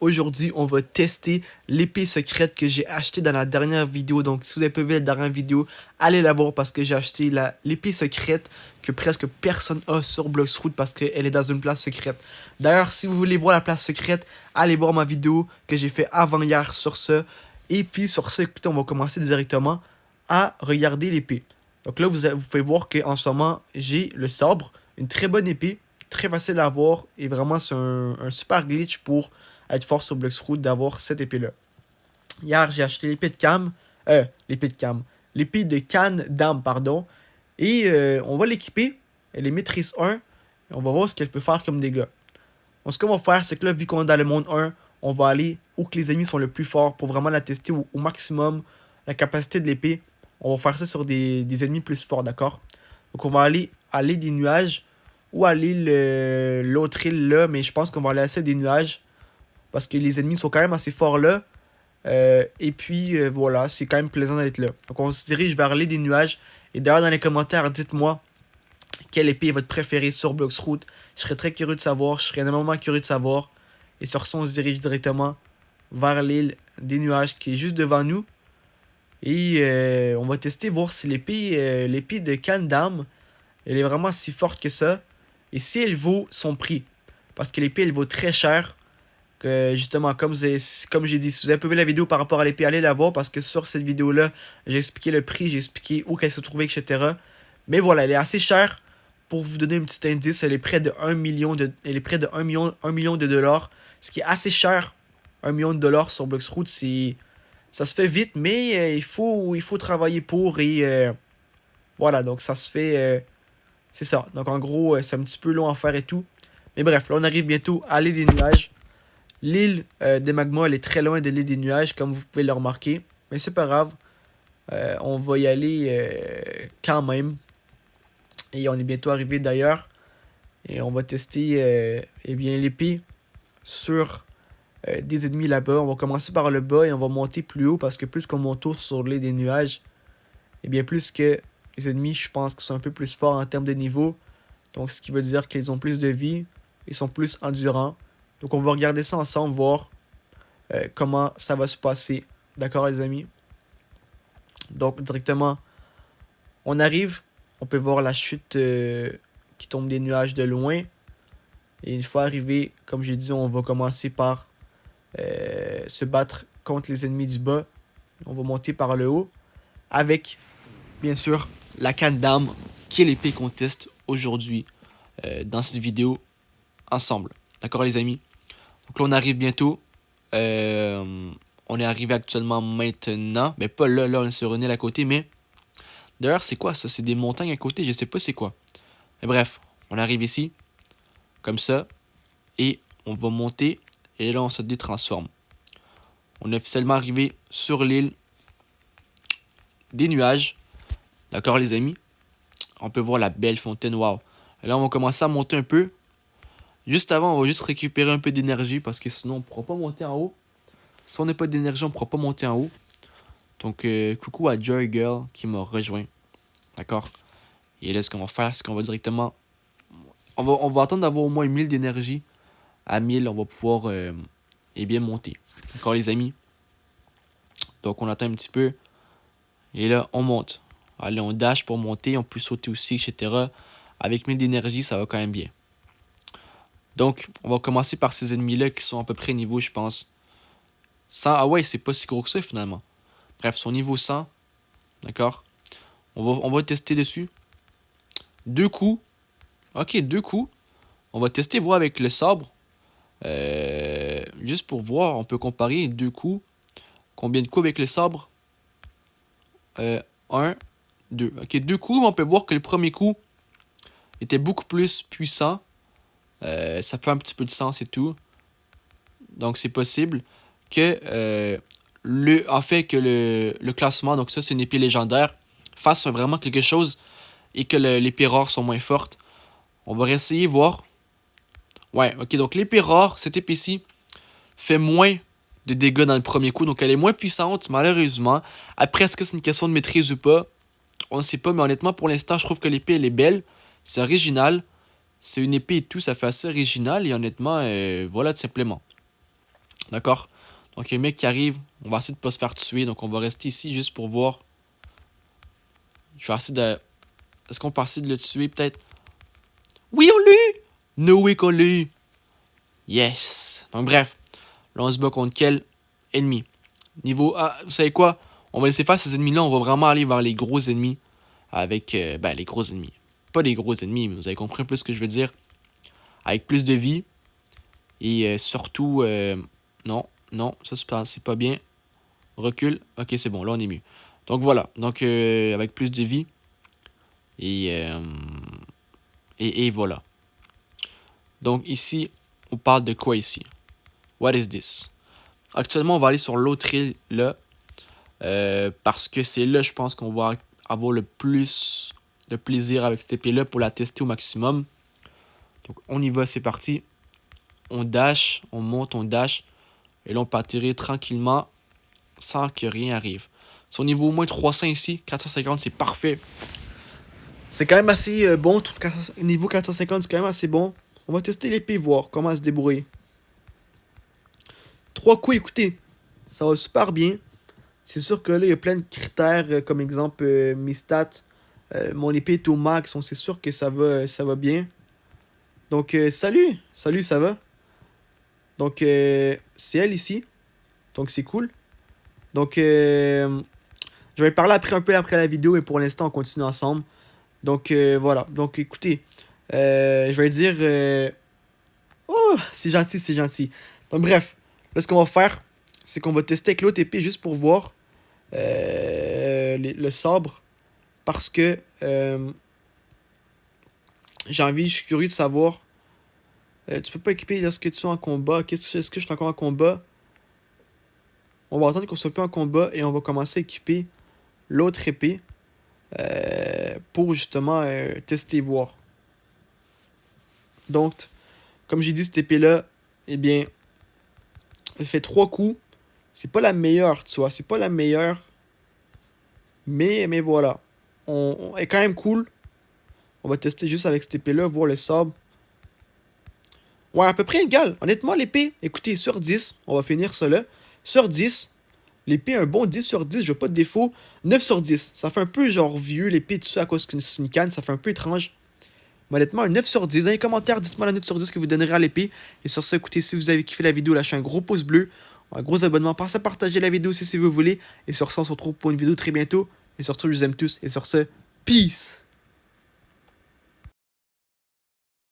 Aujourd'hui, on va tester l'épée secrète que j'ai achetée dans la dernière vidéo. Donc, si vous avez pas vu la dernière vidéo, allez la voir parce que j'ai acheté l'épée secrète que presque personne a sur Bloxroot parce qu'elle est dans une place secrète. D'ailleurs, si vous voulez voir la place secrète, allez voir ma vidéo que j'ai fait avant-hier sur ça. Et puis, sur ça, écoutez, on va commencer directement à regarder l'épée. Donc là, vous pouvez voir qu'en ce moment, j'ai le sabre, une très bonne épée, très facile à avoir et vraiment c'est un super glitch pour être fort sur Bloxroot d'avoir cette épée-là. Hier, j'ai acheté l'épée de canne d'âme, pardon, et on va l'équiper, elle est maîtrise 1, et on va voir ce qu'elle peut faire comme dégâts. Donc ce qu'on va faire, c'est que là, vu qu'on est dans le monde 1, on va aller où que les ennemis sont le plus forts pour vraiment la tester au maximum, la capacité de l'épée. On va faire ça sur des ennemis plus forts, d'accord? Donc on va aller à l'île des nuages ou à l'autre île là, mais je pense qu'on va aller à celle des nuages parce que les ennemis sont quand même assez forts là. Et puis voilà, c'est quand même plaisant d'être là. Donc on se dirige vers l'île des nuages. Et d'ailleurs dans les commentaires, dites-moi quelle épée est votre préférée sur Bloxroot. Je serais très curieux de savoir, je serais énormément curieux de savoir. Et sur ça, on se dirige directement vers l'île des nuages qui est juste devant nous. Et on va tester, voir si l'épée de canne d'âme, elle est vraiment si forte que ça. Et si elle vaut son prix. Parce que l'épée, elle vaut très cher. Justement, comme j'ai dit, si vous avez pas vu la vidéo par rapport à l'épée, allez la voir. Parce que sur cette vidéo-là, j'ai expliqué le prix, j'ai expliqué où qu'elle se trouvait, etc. Mais voilà, elle est assez chère. Pour vous donner un petit indice, elle est près de 1 million elle est près de 1 million de dollars. Ce qui est assez cher. 1 million de dollars sur Bloxroot, ça se fait vite, mais il faut travailler pour et voilà, donc ça se fait, c'est ça. Donc en gros, c'est un petit peu long à faire et tout. Mais bref, là on arrive bientôt à l'île des nuages. L'île des magmas, elle est très loin de l'île des nuages, comme vous pouvez le remarquer. Mais c'est pas grave, on va y aller quand même. Et on est bientôt arrivé d'ailleurs. Et on va tester eh bien l'épée sur des ennemis là-bas. On va commencer par le bas et on va monter plus haut parce que plus qu'on monte sur l'île des nuages, et bien plus que les ennemis, je pense qu'ils sont un peu plus forts en termes de niveau. Donc ce qui veut dire qu'ils ont plus de vie, ils sont plus endurants. Donc on va regarder ça ensemble, voir comment ça va se passer. D'accord les amis? Donc directement, on arrive, on peut voir la chute qui tombe des nuages de loin. Et une fois arrivé, comme j'ai dit, on va commencer par se battre contre les ennemis du bas. On va monter par le haut avec, bien sûr, la canne d'âme qui est l'épée qu'on teste aujourd'hui dans cette vidéo ensemble. D'accord les amis? Donc là on arrive bientôt. On est arrivé actuellement maintenant. Mais pas là, on est sur une île à côté. Mais d'ailleurs c'est quoi ça? C'est des montagnes à côté, je sais pas c'est quoi. Mais bref, on arrive ici. Comme ça. Et on va monter. Et là on se détransforme. On est officiellement arrivé sur l'île des nuages. D'accord les amis? On peut voir la belle fontaine, waouh. Là on va commencer à monter un peu. Juste avant, on va juste récupérer un peu d'énergie parce que sinon on ne pourra pas monter en haut. Si on n'a pas d'énergie, on ne pourra pas monter en haut. Donc coucou à Joy Girl qui m'a rejoint. D'accord? Et là ce qu'on va faire, c'est qu'on va directement... On va attendre d'avoir au moins 1000 d'énergie. À 1000, on va pouvoir eh bien monter. D'accord les amis? Donc on attend un petit peu. Et là, on monte. Allez, on dash pour monter. On peut sauter aussi, etc. Avec 1000 d'énergie, ça va quand même bien. Donc, on va commencer par ces ennemis-là qui sont à peu près niveau, je pense. 100. Ah ouais, c'est pas si gros que ça, finalement. Bref, son niveau 100. D'accord? On va tester dessus. 2 coups. Ok, 2 coups. On va tester, voir avec le sabre. Juste pour voir, on peut comparer 2 coups. Combien de coups avec le sabre? 1, 2. Ok, 2 coups, on peut voir que le premier coup était beaucoup plus puissant. Ça fait un petit peu de sens et tout. Donc c'est possible que le classement, donc ça c'est une épée légendaire, fasse vraiment quelque chose et que l'épée rare sont moins fortes. On va réessayer voir. Ouais, ok, donc l'épée rare, cette épée-ci, fait moins de dégâts dans le premier coup, donc elle est moins puissante malheureusement. Après, est-ce que c'est une question de maîtrise ou pas? On ne sait pas, mais honnêtement pour l'instant je trouve que l'épée elle est belle, c'est original. C'est une épée et tout, ça fait assez original et honnêtement, voilà tout simplement. D'accord? Donc, il y a un mec qui arrive. On va essayer de pas se faire tuer. Donc, on va rester ici juste pour voir. Je vais essayer de... Est-ce qu'on peut essayer de le tuer, peut-être? Oui, on l'a eu! No way qu'on l'a eu! Yes! Donc, bref. Là, on se bat contre quel ennemi? Niveau... Ah, vous savez quoi? On va laisser faire ces ennemis-là. On va vraiment aller vers les gros ennemis. Avec... ben, les gros ennemis. Pas les gros ennemis, mais vous avez compris un peu ce que je veux dire. Avec plus de vie. Et surtout... non, non, ça c'est pas bien. Recule. Ok, c'est bon, là on est mieux. Donc voilà. Donc avec plus de vie. Et, euh, et voilà. Donc ici, on parle de quoi ici? What is this? Actuellement, on va aller sur l'autre île là. Parce que c'est là, je pense qu'on va avoir le plus de plaisir avec cette épée-là pour la tester au maximum. Donc on y va, c'est parti. On dash, on monte, on dash. Et là, on peut atterrir tranquillement sans que rien arrive. C'est au niveau au moins 300 ici. 450, c'est parfait. C'est quand même assez bon. Niveau 450, c'est quand même assez bon. On va tester l'épée, voir comment elle se débrouille. 3 coups, écoutez, ça va super bien. C'est sûr que là, il y a plein de critères, comme exemple mes stats. Mon épée est au max, donc c'est sûr que ça va bien. Donc, salut! Salut, ça va? Donc, c'est elle ici. Donc, c'est cool. Donc, je vais parler après un peu après la vidéo, et pour l'instant, on continue ensemble. Donc, voilà. Donc, écoutez, je vais dire... Oh, c'est gentil, c'est gentil. Donc, bref, là, ce qu'on va faire, c'est qu'on va tester avec l'autre épée juste pour voir le sabre. Parce que je suis curieux de savoir. Tu peux pas équiper lorsque tu es en combat. Est-ce que je suis encore en combat? On va attendre qu'on soit plus en combat et on va commencer à équiper l'autre épée pour justement tester et voir. Donc, comme j'ai dit, cette épée-là, eh bien, elle fait 3 coups. C'est pas la meilleure, tu vois. C'est pas la meilleure. Mais voilà. Elle est quand même cool. On va tester juste avec cette épée-là, voir le sabre. Ouais, à peu près égal. Honnêtement, l'épée, écoutez, sur 10, on va finir ça là. Sur 10, l'épée, un bon 10 sur 10, je veux pas de défaut. 9 sur 10, ça fait un peu genre vieux, l'épée, tout ça à cause que c'est une canne, ça fait un peu étrange. Mais honnêtement, un 9 sur 10. Dans les commentaires, dites-moi la note sur 10 que vous donnerez à l'épée. Et sur ça, écoutez, si vous avez kiffé la vidéo, lâchez un gros pouce bleu, un gros abonnement, pensez à partager la vidéo aussi si vous voulez. Et sur ça, on se retrouve pour une vidéo très bientôt. Et sur ce, je vous aime tous. Et sur ce, peace!